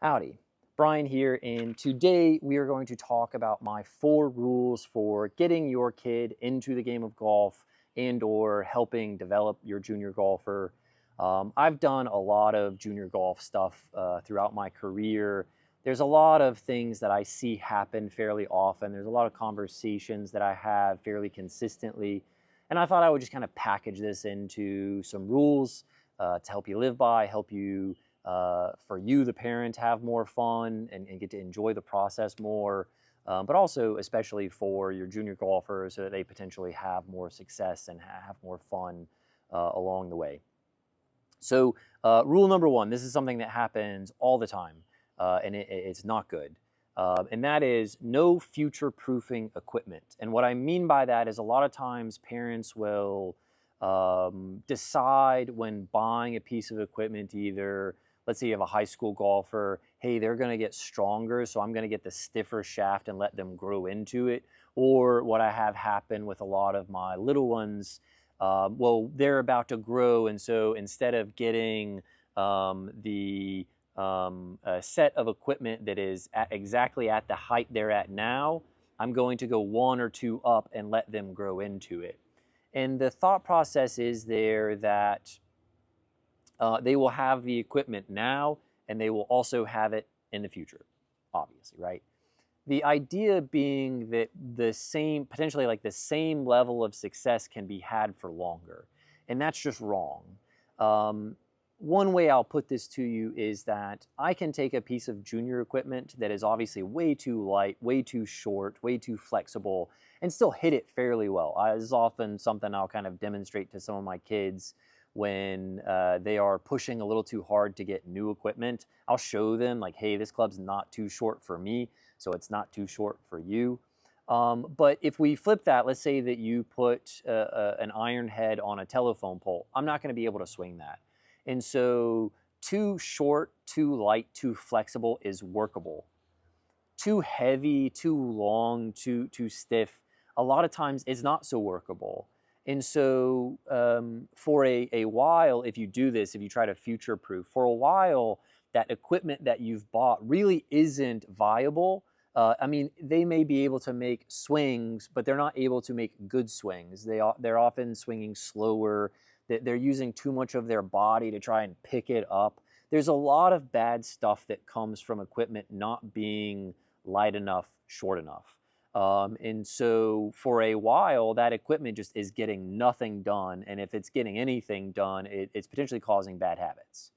Howdy, Brian here, and today we are going to talk about my 4 rules for getting your kid into the game of golf and or helping develop your junior golfer. I've done a lot of junior golf stuff throughout my career. There's a lot of things that I see happen fairly often. There's a lot of conversations that I have fairly consistently, and I thought I would just kind of package this into some rules to help you live by, help you for you, the parent, have more fun and get to enjoy the process more, but also especially for your junior golfers so that they potentially have more success and have more fun along the way. So rule number 1, this is something that happens all the time, and it's not good. And that is no future-proofing equipment. And what I mean by that is a lot of times parents will decide when buying a piece of equipment, either let's say you have a high school golfer, hey, they're going to get stronger, so I'm going to get the stiffer shaft and let them grow into it. Or what I have happen with a lot of my little ones, well, they're about to grow, and so instead of getting the set of equipment that is exactly at the height they're at now, I'm going to go 1 or 2 up and let them grow into it. And the thought process is there that they will have the equipment now and they will also have it in the future, obviously, right? The idea being that potentially like the same level of success can be had for longer. And that's just wrong. One way I'll put this to you is that I can take a piece of junior equipment that is obviously way too light, way too short, way too flexible, and still hit it fairly well. This is often something I'll kind of demonstrate to some of my kids when they are pushing a little too hard to get new equipment. I'll show them like, hey, this club's not too short for me, so it's not too short for you. But if we flip that, let's say that you put an iron head on a telephone pole, I'm not going to be able to swing that. And so too short, too light, too flexible is workable. Too heavy, too long, too stiff, a lot of times it's not so workable. And so for a while, if you do this, if you try to future-proof, for a while, that equipment that you've bought really isn't viable. I mean, they may be able to make swings, but they're not able to make good swings. They're often swinging slower. They're using too much of their body to try and pick it up. There's a lot of bad stuff that comes from equipment not being light enough, short enough. And so for a while, that equipment just is getting nothing done. And if it's getting anything done, it's potentially causing bad habits.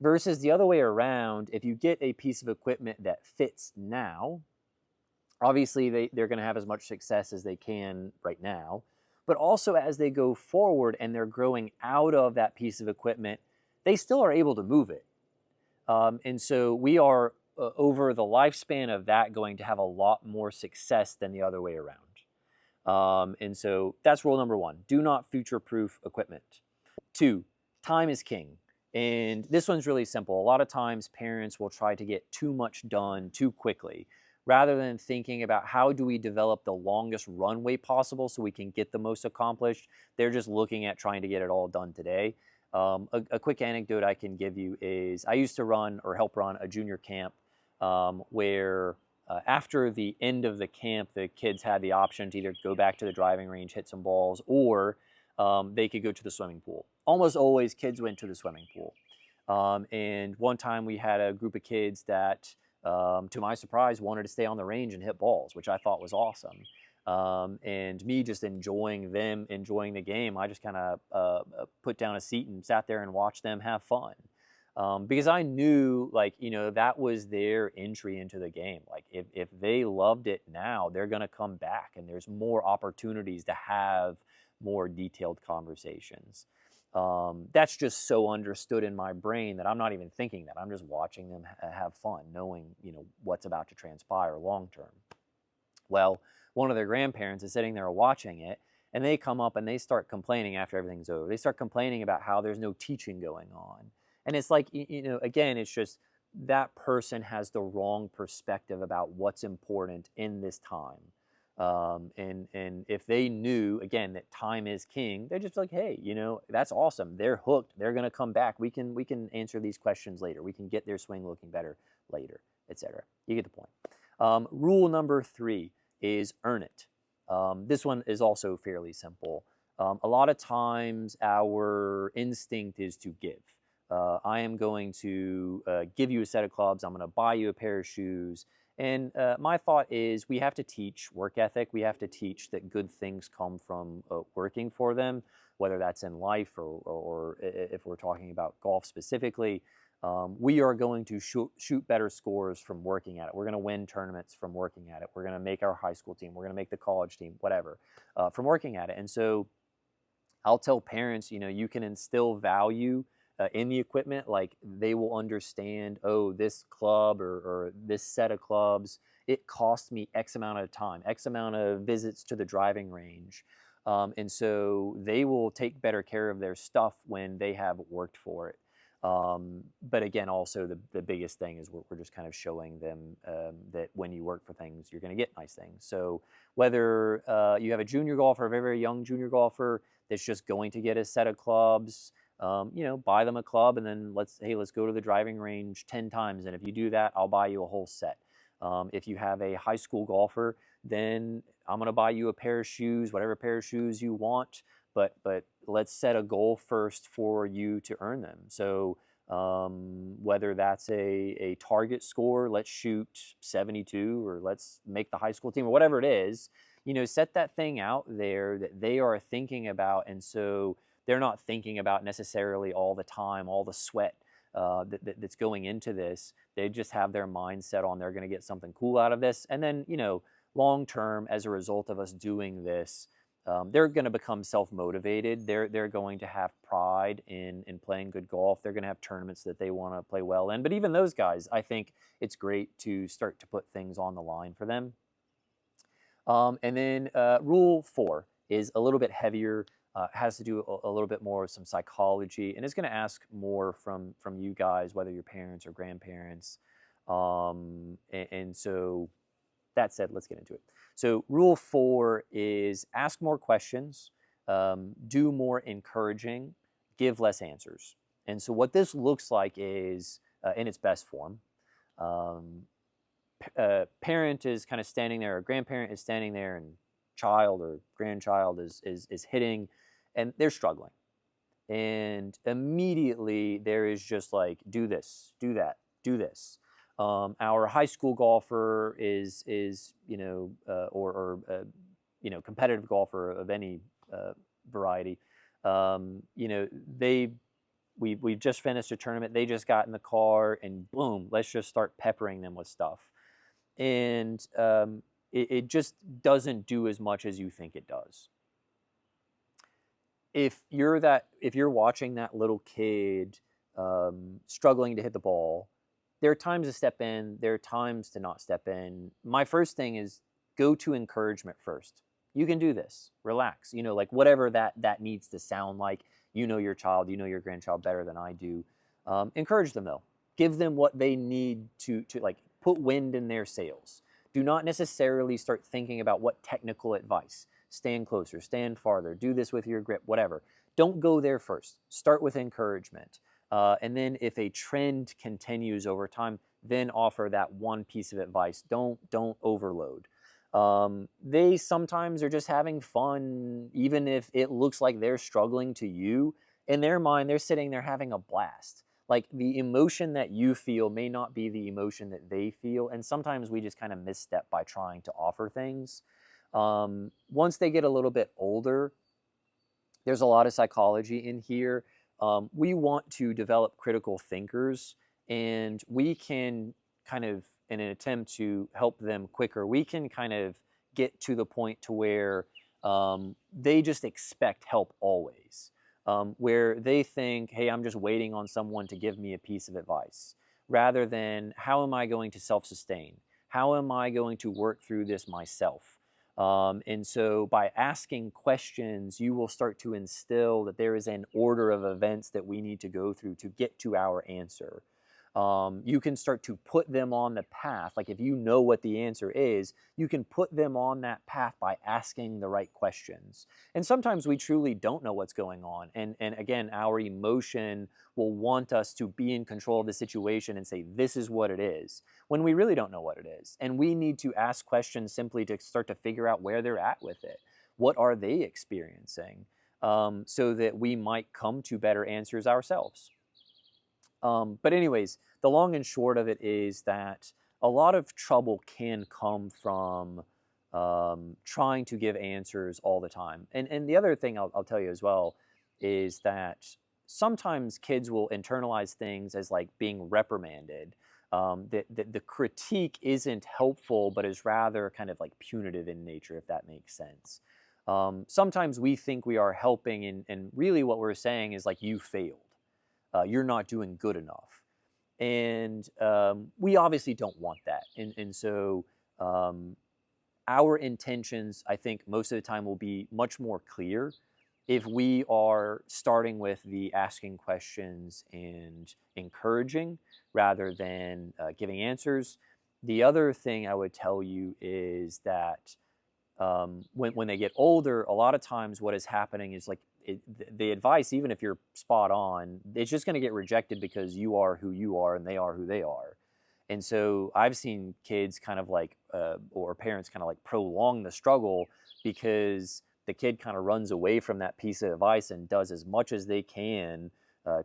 Versus the other way around, if you get a piece of equipment that fits now, obviously they're going to have as much success as they can right now. But also as they go forward and they're growing out of that piece of equipment, they still are able to move it. And so we are over the lifespan of that going to have a lot more success than the other way around. And so that's rule number 1. Do not future-proof equipment. 2, time is king. And this one's really simple. A lot of times parents will try to get too much done too quickly, rather than thinking about how do we develop the longest runway possible so we can get the most accomplished. They're just looking at trying to get it all done today. A quick anecdote I can give you is I used to run or help run a junior camp where after the end of the camp, the kids had the option to either go back to the driving range, hit some balls, or they could go to the swimming pool. Almost always kids went to the swimming pool. And one time we had a group of kids that, to my surprise, wanted to stay on the range and hit balls, which I thought was awesome. And me just enjoying them, enjoying the game, I just kind of put down a seat and sat there and watched them have fun. Because I knew, like, you know, that was their entry into the game. Like, if they loved it now, they're going to come back, and there's more opportunities to have more detailed conversations. That's just so understood in my brain that I'm not even thinking that. I'm just watching them have fun, knowing, you know, what's about to transpire long term. Well, one of their grandparents is sitting there watching it, and they come up and they start complaining after everything's over. They start complaining about how there's no teaching going on. And it's like, you know, again, it's just that person has the wrong perspective about what's important in this time. And if they knew, again, that time is king, they're just like, hey, that's awesome. They're hooked. They're going to come back. We can answer these questions later. We can get their swing looking better later, etc. You get the point. Rule number 3 is earn it. This one is also fairly simple. A lot of times our instinct is to give. I am going to give you a set of clubs. I'm going to buy you a pair of shoes. And my thought is we have to teach work ethic. We have to teach that good things come from working for them, whether that's in life or if we're talking about golf specifically. We are going to shoot better scores from working at it. We're going to win tournaments from working at it. We're going to make our high school team. We're going to make the college team, whatever, from working at it. And so I'll tell parents, you can instill value in the equipment. Like they will understand, oh, this club or this set of clubs, it cost me X amount of time, X amount of visits to the driving range. And so they will take better care of their stuff when they have worked for it. But again, also the biggest thing is we're just kind of showing them that when you work for things, you're going to get nice things. So whether you have a junior golfer, a very, very young junior golfer that's just going to get a set of clubs, buy them a club and then let's go to the driving range 10 times. And if you do that, I'll buy you a whole set. If you have a high school golfer, then I'm going to buy you a pair of shoes, whatever pair of shoes you want. But let's set a goal first for you to earn them. So whether that's a target score, let's shoot 72, or let's make the high school team, or whatever it is, set that thing out there that they are thinking about. And so they're not thinking about necessarily all the time, all the sweat that's going into this. They just have their mindset on they're going to get something cool out of this. And then, long term, as a result of us doing this, they're going to become self-motivated. They're going to have pride in playing good golf. They're going to have tournaments that they want to play well in. But even those guys, I think it's great to start to put things on the line for them. And then rule 4 is a little bit heavier, has to do a little bit more with some psychology, and it's going to ask more from you guys, whether you're parents or grandparents. And so that said, let's get into it. So rule 4 is ask more questions, do more encouraging, give less answers. And so what this looks like is, in its best form, parent is kind of standing there, or grandparent is standing there, and child or grandchild is hitting, and they're struggling. And immediately there is just like, do this, do that, do this. Our high school golfer is competitive golfer of any variety. We've just finished a tournament. They just got in the car, and boom, let's just start peppering them with stuff. And it just doesn't do as much as you think it does. If you're watching that little kid struggling to hit the ball, there are times to step in, there are times to not step in. My first thing is go to encouragement first. You can do this. Relax. Like whatever that needs to sound like. Your child, your grandchild better than I do. Encourage them though. Give them what they need to like put wind in their sails. Do not necessarily start thinking about what technical advice. Stand closer, stand farther, do this with your grip, whatever. Don't go there first. Start with encouragement. And then if a trend continues over time, then offer that one piece of advice. Don't overload. They sometimes are just having fun, even if it looks like they're struggling to you. In their mind, they're sitting there having a blast. Like the emotion that you feel may not be the emotion that they feel. And sometimes we just kind of misstep by trying to offer things. Once they get a little bit older, there's a lot of psychology in here. We want to develop critical thinkers, and we can kind of, in an attempt to help them quicker, we can kind of get to the point to where they just expect help always, where they think, hey, I'm just waiting on someone to give me a piece of advice, rather than how am I going to self-sustain? How am I going to work through this myself? And so by asking questions, you will start to instill that there is an order of events that we need to go through to get to our answer. You can start to put them on the path. Like if you know what the answer is, you can put them on that path by asking the right questions. And sometimes we truly don't know what's going on. And again, our emotion will want us to be in control of the situation and say, this is what it is, when we really don't know what it is. And we need to ask questions simply to start to figure out where they're at with it. What are they experiencing? So that we might come to better answers ourselves. But anyways, the long and short of it is that a lot of trouble can come from trying to give answers all the time. And the other thing I'll tell you as well is that sometimes kids will internalize things as like being reprimanded. The critique isn't helpful, but is rather kind of like punitive in nature, if that makes sense. Sometimes we think we are helping, and really what we're saying is like, you failed. You're not doing good enough. And we obviously don't want that. And so our intentions, I think, most of the time will be much more clear if we are starting with the asking questions and encouraging rather than giving answers. The other thing I would tell you is that when they get older, a lot of times what is happening is like the advice, even if you're spot on, it's just going to get rejected because you are who you are and they are who they are. And so I've seen kids kind of like, or parents kind of like prolong the struggle because the kid kind of runs away from that piece of advice and does as much as they can,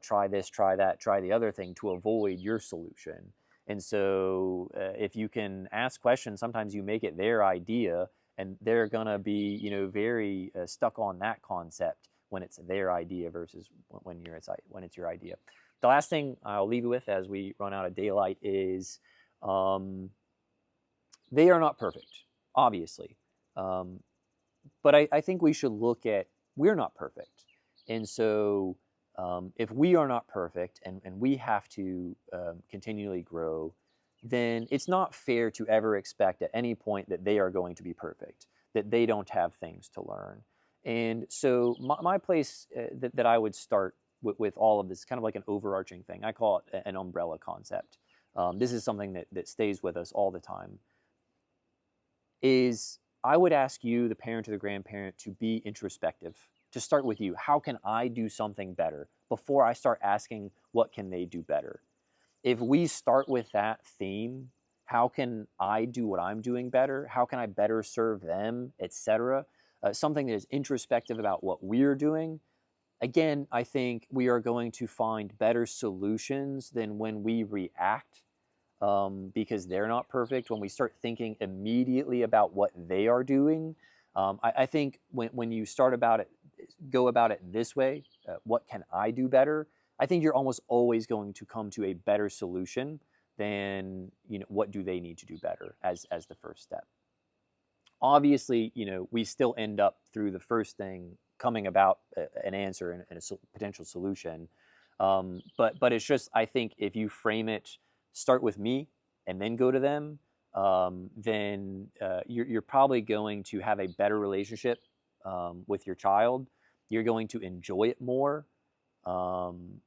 try this, try that, try the other thing to avoid your solution. And so if you can ask questions, sometimes you make it their idea, and they're gonna be, very stuck on that concept when it's their idea versus when it's your idea. The last thing I'll leave you with as we run out of daylight is they are not perfect, obviously. But I think we should look at, we're not perfect. And so if we are not perfect and we have to continually grow, then it's not fair to ever expect at any point that they are going to be perfect, that they don't have things to learn. And so my place that I would start with all of this, kind of like an overarching thing, I call it an umbrella concept. This is something that stays with us all the time, is I would ask you, the parent or the grandparent, to be introspective, to start with you. How can I do something better before I start asking, what can they do better? If we start with that theme, how can I do what I'm doing better? How can I better serve them, etc.? Something that is introspective about what we're doing. Again, I think we are going to find better solutions than when we react because they're not perfect. When we start thinking immediately about what they are doing, I think when you go about it this way, what can I do better? I think you're almost always going to come to a better solution than, what do they need to do better as the first step. Obviously, we still end up through the first thing coming about an answer and a potential solution. But it's just, I think if you frame it, start with me and then go to them, then you're probably going to have a better relationship with your child. You're going to enjoy it more.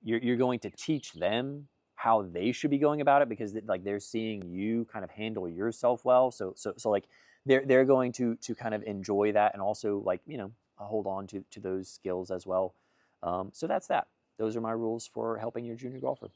You're going to teach them how they should be going about it because they're seeing you kind of handle yourself well. So like they're going to kind of enjoy that and also hold on to those skills as well. So that's that. Those are my rules for helping your junior golfer.